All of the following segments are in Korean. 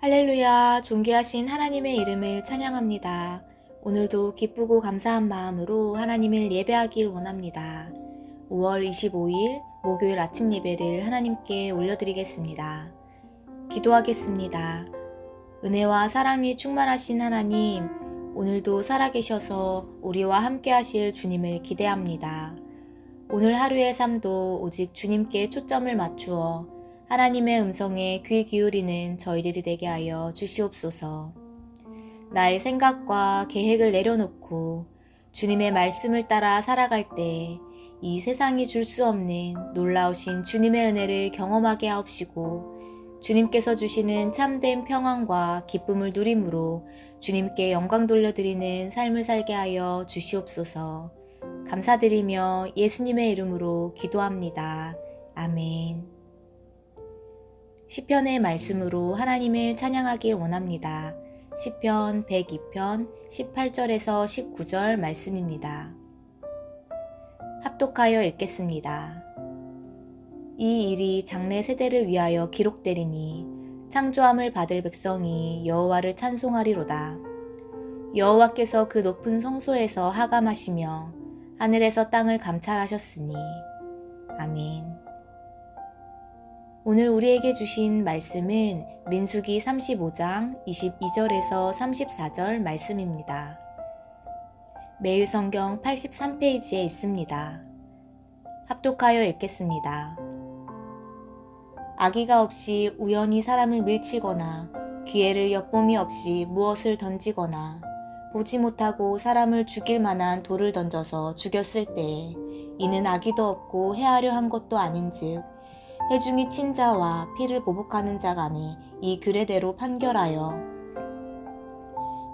할렐루야, 존귀하신 하나님의 이름을 찬양합니다. 오늘도 기쁘고 감사한 마음으로 하나님을 예배하길 원합니다. 5월 25일 목요일 아침 예배를 하나님께 올려드리겠습니다. 기도하겠습니다. 은혜와 사랑이 충만하신 하나님, 오늘도 살아계셔서 우리와 함께 하실 주님을 기대합니다. 오늘 하루의 삶도 오직 주님께 초점을 맞추어 하나님의 음성에 귀 기울이는 저희들이 되게 하여 주시옵소서. 나의 생각과 계획을 내려놓고 주님의 말씀을 따라 살아갈 때 이 세상이 줄 수 없는 놀라우신 주님의 은혜를 경험하게 하옵시고 주님께서 주시는 참된 평안과 기쁨을 누림으로 주님께 영광 돌려드리는 삶을 살게 하여 주시옵소서. 감사드리며 예수님의 이름으로 기도합니다. 아멘. 시편의 말씀으로 하나님을 찬양하길 원합니다. 시편 102편 18절에서 19절 말씀입니다. 합독하여 읽겠습니다. 이 일이 장래 세대를 위하여 기록되리니 창조함을 받을 백성이 여호와를 찬송하리로다. 여호와께서 그 높은 성소에서 하감하시며 하늘에서 땅을 감찰하셨으니. 아멘. 오늘 우리에게 주신 말씀은 민수기 35장 22절에서 34절 말씀입니다. 매일 성경 83페이지에 있습니다. 합독하여 읽겠습니다. 악의가 없이 우연히 사람을 밀치거나 기회를 엿봄이 없이 무엇을 던지거나 보지 못하고 사람을 죽일 만한 돌을 던져서 죽였을 때에 이는 악의도 없고 해하려 한 것도 아닌즉 회중이 친자와 피를 보복하는 자 간에 이 규례대로 판결하여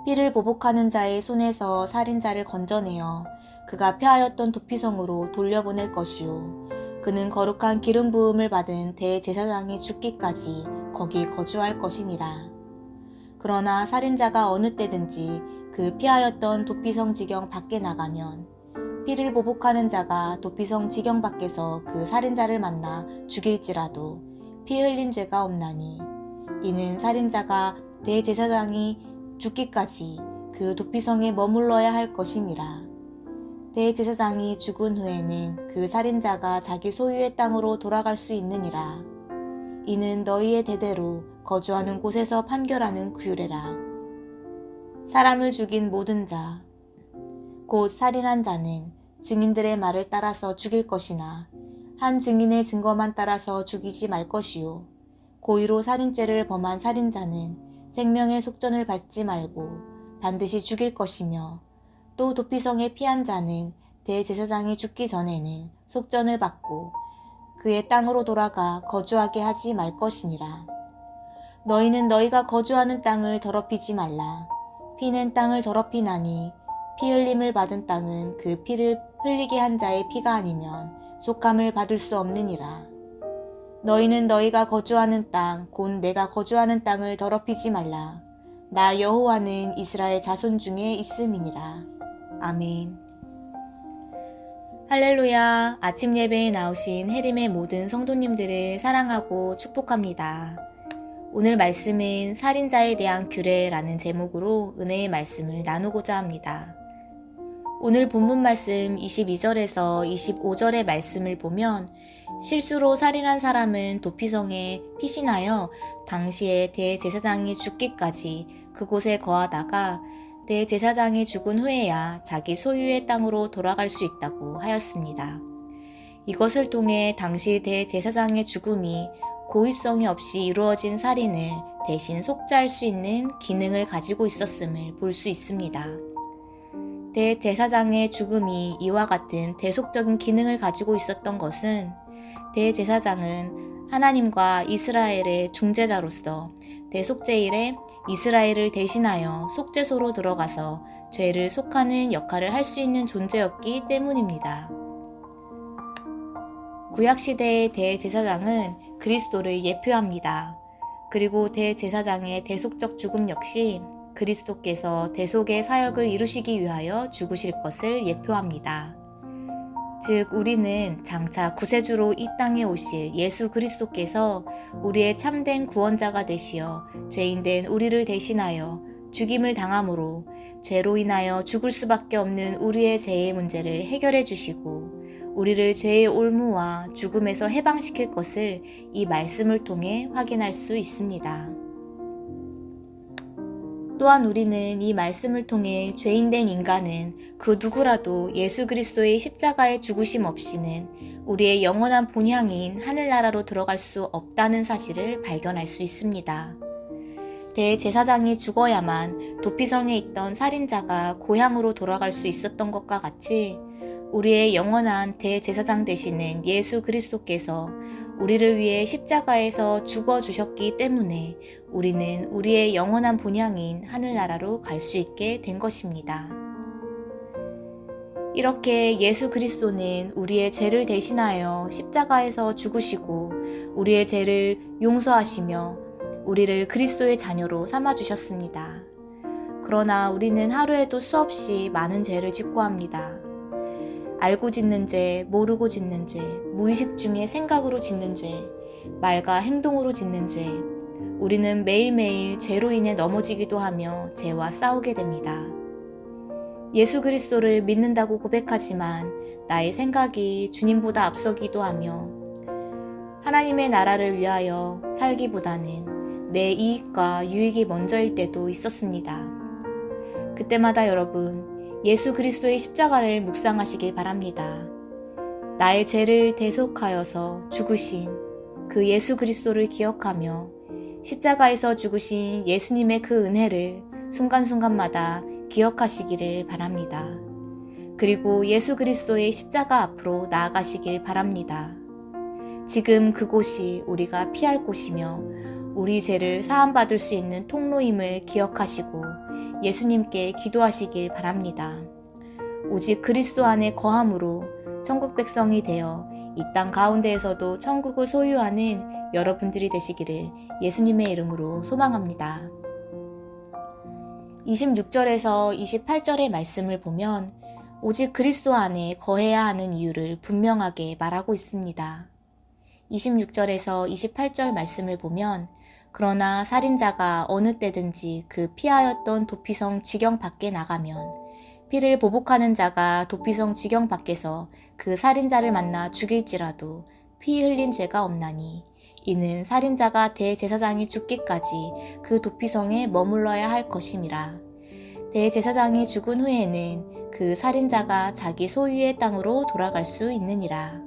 피를 보복하는 자의 손에서 살인자를 건져내어 그가 패하였던 도피성으로 돌려보낼 것이요 그는 거룩한 기름 부음을 받은 대제사장이 죽기까지 거기 거주할 것이니라. 그러나 살인자가 어느 때든지 그 피하였던 도피성 지경 밖에 나가면 피를 보복하는 자가 도피성 지경 밖에서 그 살인자를 만나 죽일지라도 피 흘린 죄가 없나니 이는 살인자가 대제사장이 죽기까지 그 도피성에 머물러야 할 것이니라. 대제사장이 죽은 후에는 그 살인자가 자기 소유의 땅으로 돌아갈 수 있느니라. 이는 너희의 대대로 거주하는 곳에서 판결하는 규례라. 사람을 죽인 모든 자, 곧 살인한 자는 증인들의 말을 따라서 죽일 것이나 한 증인의 증거만 따라서 죽이지 말 것이요. 고의로 살인죄를 범한 살인자는 생명의 속전을 받지 말고 반드시 죽일 것이며 또 도피성에 피한 자는 대제사장이 죽기 전에는 속전을 받고 그의 땅으로 돌아가 거주하게 하지 말 것이니라. 너희는 너희가 거주하는 땅을 더럽히지 말라. 피는 땅을 더럽히나니 피 흘림을 받은 땅은 그 피를 흘리게 한 자의 피가 아니면 속함을 받을 수 없느니라. 너희는 너희가 거주하는 땅, 곧 내가 거주하는 땅을 더럽히지 말라. 나 여호와는 이스라엘 자손 중에 있음이니라. 아멘. 할렐루야. 아침 예배에 나오신 해림의 모든 성도님들을 사랑하고 축복합니다. 오늘 말씀은 살인자에 대한 규례라는 제목으로 은혜의 말씀을 나누고자 합니다. 오늘 본문 말씀 22절에서 25절의 말씀을 보면 실수로 살인한 사람은 도피성에 피신하여 당시에 대제사장이 죽기까지 그곳에 거하다가 대제사장이 죽은 후에야 자기 소유의 땅으로 돌아갈 수 있다고 하였습니다. 이것을 통해 당시 대제사장의 죽음이 고의성이 없이 이루어진 살인을 대신 속죄할 수 있는 기능을 가지고 있었음을 볼 수 있습니다. 대제사장의 죽음이 이와 같은 대속적인 기능을 가지고 있었던 것은 대제사장은 하나님과 이스라엘의 중재자로서 대속죄일에 이스라엘을 대신하여 속죄소로 들어가서 죄를 속하는 역할을 할 수 있는 존재였기 때문입니다. 구약시대의 대제사장은 그리스도를 예표합니다. 그리고 대제사장의 대속적 죽음 역시 그리스도께서 대속의 사역을 이루시기 위하여 죽으실 것을 예표합니다. 즉 우리는 장차 구세주로 이 땅에 오실 예수 그리스도께서 우리의 참된 구원자가 되시어 죄인된 우리를 대신하여 죽임을 당함으로 죄로 인하여 죽을 수밖에 없는 우리의 죄의 문제를 해결해 주시고 우리를 죄의 올무와 죽음에서 해방시킬 것을 이 말씀을 통해 확인할 수 있습니다. 또한 우리는 이 말씀을 통해 죄인된 인간은 그 누구라도 예수 그리스도의 십자가의 죽으심 없이는 우리의 영원한 본향인 하늘나라로 들어갈 수 없다는 사실을 발견할 수 있습니다. 대제사장이 죽어야만 도피성에 있던 살인자가 고향으로 돌아갈 수 있었던 것과 같이 우리의 영원한 대제사장 되시는 예수 그리스도께서 우리를 위해 십자가에서 죽어주셨기 때문에 우리는 우리의 영원한 본향인 하늘나라로 갈 수 있게 된 것입니다. 이렇게 예수 그리스도는 우리의 죄를 대신하여 십자가에서 죽으시고 우리의 죄를 용서하시며 우리를 그리스도의 자녀로 삼아주셨습니다. 그러나 우리는 하루에도 수없이 많은 죄를 짓고 합니다. 알고 짓는 죄, 모르고 짓는 죄, 무의식 중에 생각으로 짓는 죄, 말과 행동으로 짓는 죄. 우리는 매일매일 죄로 인해 넘어지기도 하며 죄와 싸우게 됩니다. 예수 그리스도를 믿는다고 고백하지만 나의 생각이 주님보다 앞서기도 하며 하나님의 나라를 위하여 살기보다는 내 이익과 유익이 먼저일 때도 있었습니다. 그때마다 여러분, 예수 그리스도의 십자가를 묵상하시길 바랍니다. 나의 죄를 대속하여서 죽으신 그 예수 그리스도를 기억하며 십자가에서 죽으신 예수님의 그 은혜를 순간순간마다 기억하시기를 바랍니다. 그리고 예수 그리스도의 십자가 앞으로 나아가시길 바랍니다. 지금 그곳이 우리가 피할 곳이며 우리 죄를 사함받을 수 있는 통로임을 기억하시고 예수님께 기도하시길 바랍니다. 오직 그리스도 안에 거함으로 천국 백성이 되어 이 땅 가운데에서도 천국을 소유하는 여러분들이 되시기를 예수님의 이름으로 소망합니다. 26절에서 28절의 말씀을 보면 오직 그리스도 안에 거해야 하는 이유를 분명하게 말하고 있습니다. 26절에서 28절 말씀을 보면 그러나 살인자가 어느 때든지 그 피하였던 도피성 지경 밖에 나가면 피를 보복하는 자가 도피성 지경 밖에서 그 살인자를 만나 죽일지라도 피 흘린 죄가 없나니 이는 살인자가 대제사장이 죽기까지 그 도피성에 머물러야 할 것임이라. 대제사장이 죽은 후에는 그 살인자가 자기 소유의 땅으로 돌아갈 수 있느니라.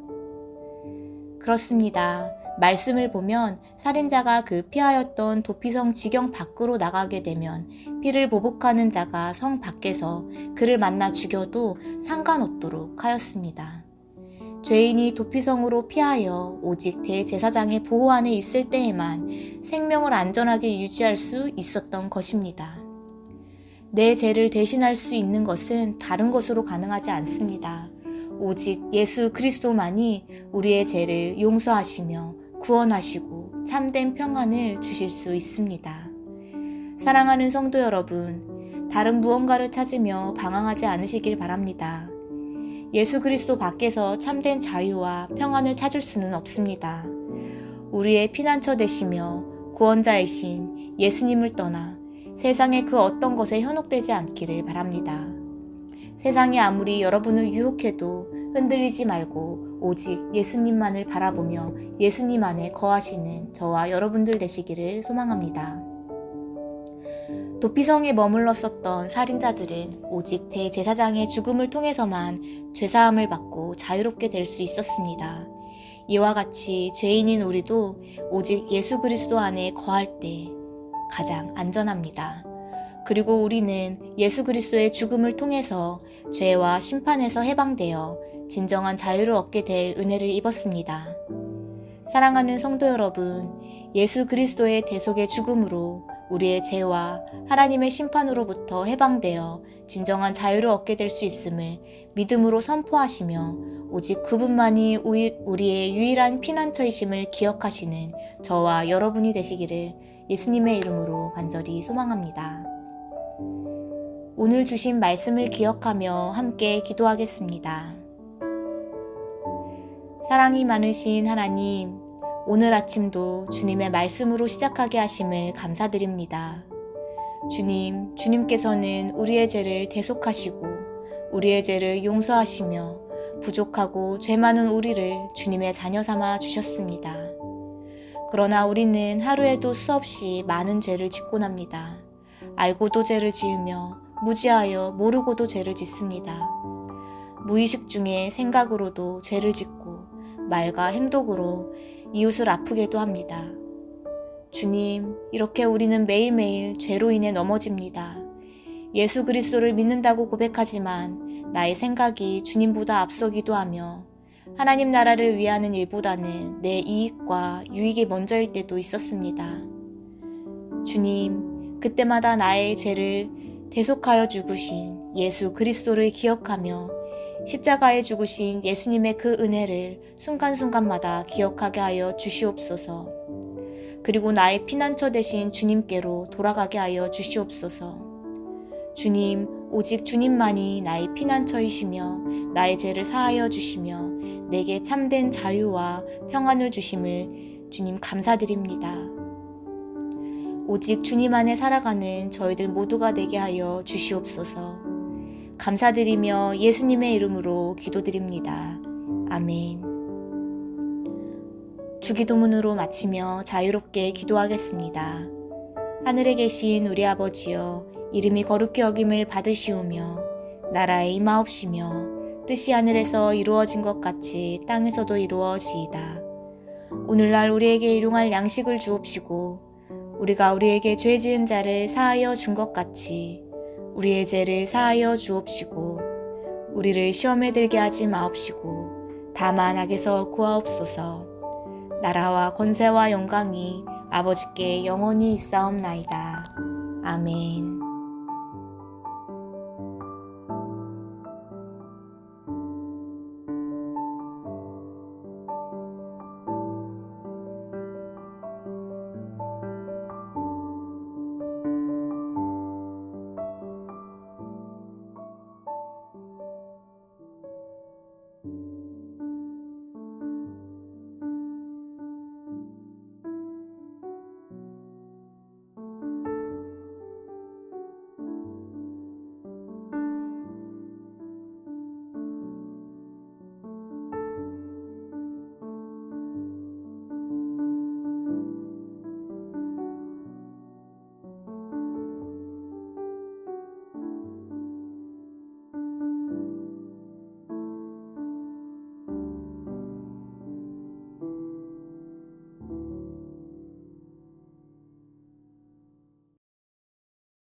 그렇습니다. 말씀을 보면 살인자가 그 피하였던 도피성 지경 밖으로 나가게 되면 피를 보복하는 자가 성 밖에서 그를 만나 죽여도 상관없도록 하였습니다. 죄인이 도피성으로 피하여 오직 대제사장의 보호 안에 있을 때에만 생명을 안전하게 유지할 수 있었던 것입니다. 내 죄를 대신할 수 있는 것은 다른 것으로 가능하지 않습니다. 오직 예수 그리스도만이 우리의 죄를 용서하시며 구원하시고 참된 평안을 주실 수 있습니다. 사랑하는 성도 여러분, 다른 무언가를 찾으며 방황하지 않으시길 바랍니다. 예수 그리스도 밖에서 참된 자유와 평안을 찾을 수는 없습니다. 우리의 피난처 되시며 구원자이신 예수님을 떠나 세상의 그 어떤 것에 현혹되지 않기를 바랍니다. 세상이 아무리 여러분을 유혹해도 흔들리지 말고 오직 예수님만을 바라보며 예수님 안에 거하시는 저와 여러분들 되시기를 소망합니다. 도피성에 머물렀었던 살인자들은 오직 대제사장의 죽음을 통해서만 죄사함을 받고 자유롭게 될 수 있었습니다. 이와 같이 죄인인 우리도 오직 예수 그리스도 안에 거할 때 가장 안전합니다. 그리고 우리는 예수 그리스도의 죽음을 통해서 죄와 심판에서 해방되어 진정한 자유를 얻게 될 은혜를 입었습니다. 사랑하는 성도 여러분, 예수 그리스도의 대속의 죽음으로 우리의 죄와 하나님의 심판으로부터 해방되어 진정한 자유를 얻게 될 수 있음을 믿음으로 선포하시며 오직 그분만이 우리의 유일한 피난처이심을 기억하시는 저와 여러분이 되시기를 예수님의 이름으로 간절히 소망합니다. 오늘 주신 말씀을 기억하며 함께 기도하겠습니다. 사랑이 많으신 하나님, 오늘 아침도 주님의 말씀으로 시작하게 하심을 감사드립니다. 주님, 주님께서는 우리의 죄를 대속하시고 우리의 죄를 용서하시며 부족하고 죄 많은 우리를 주님의 자녀 삼아 주셨습니다. 그러나 우리는 하루에도 수없이 많은 죄를 짓곤 합니다. 알고도 죄를 지으며 무지하여 모르고도 죄를 짓습니다. 무의식 중에 생각으로도 죄를 짓고 말과 행동으로 이웃을 아프게도 합니다. 주님, 이렇게 우리는 매일매일 죄로 인해 넘어집니다. 예수 그리스도를 믿는다고 고백하지만 나의 생각이 주님보다 앞서기도 하며 하나님 나라를 위하는 일보다는 내 이익과 유익이 먼저일 때도 있었습니다. 주님, 그때마다 나의 죄를 대속하여 죽으신 예수 그리스도를 기억하며 십자가에 죽으신 예수님의 그 은혜를 순간순간마다 기억하게 하여 주시옵소서. 그리고 나의 피난처 되신 주님께로 돌아가게 하여 주시옵소서. 주님, 오직 주님만이 나의 피난처이시며 나의 죄를 사하여 주시며 내게 참된 자유와 평안을 주심을 주님 감사드립니다. 오직 주님 안에 살아가는 저희들 모두가 되게 하여 주시옵소서. 감사드리며 예수님의 이름으로 기도드립니다. 아멘. 주기도문으로 마치며 자유롭게 기도하겠습니다. 하늘에 계신 우리 아버지여, 이름이 거룩히 여김을 받으시오며 나라에 임하옵시며 뜻이 하늘에서 이루어진 것 같이 땅에서도 이루어지이다. 오늘날 우리에게 일용할 양식을 주옵시고 우리가 우리에게 죄 지은 자를 사하여 준 것 같이 우리의 죄를 사하여 주옵시고 우리를 시험에 들게 하지 마옵시고 다만 악에서 구하옵소서. 나라와 권세와 영광이 아버지께 영원히 있사옵나이다. 아멘.